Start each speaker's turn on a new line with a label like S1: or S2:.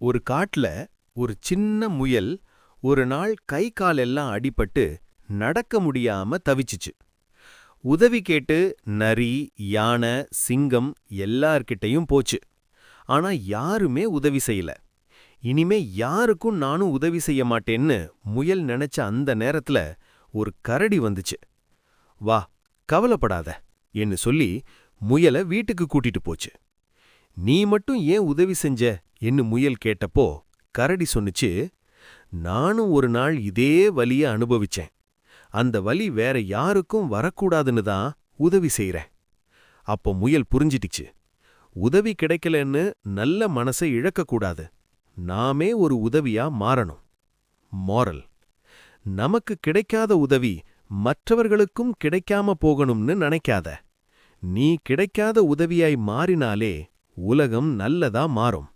S1: ஒரு காட்டுல ஒரு சின்ன முயல் ஒரு நாள் கை காலெல்லாம் அடிபட்டு நடக்க முடியாம தவிச்சுச்சு. உதவி கேட்டு நரி, யானை, சிங்கம் எல்லார்கிட்டயும் போச்சு. ஆனா யாருமே உதவி செய்யல. இனிமே யாருக்கும் நானும் உதவி செய்ய மாட்டேன்னு முயல் நினைச்ச அந்த நேரத்துல ஒரு கரடி வந்துச்சு. வா, கவலைப்படாத என்று சொல்லி முயலை வீட்டுக்கு கூட்டிட்டு போச்சு. நீ மட்டும் ஏன் உதவி செஞ்ச என்று முயல் கேட்டப்போ கரடி சொன்னுச்சு, நானும் ஒரு நாள் இதே வலிய அனுபவிச்சேன். அந்த வலி வேற யாருக்கும் வரக்கூடாதுன்னு தான் உதவி செய்றேன். அப்போ முயல் புரிஞ்சிட்டுச்சு, உதவி கிடைக்கலன்னு நல்ல மனசை இழக்கக்கூடாது. நாமே ஒரு உதவியா மாறணும். மோரல்: நமக்கு கிடைக்காத உதவி மற்றவர்களுக்கும் கிடைக்காம போகணும்னு நினைக்காத. நீ கிடைக்காத உதவியாய் மாறினாலே உலகம் நல்லதா மாறும்.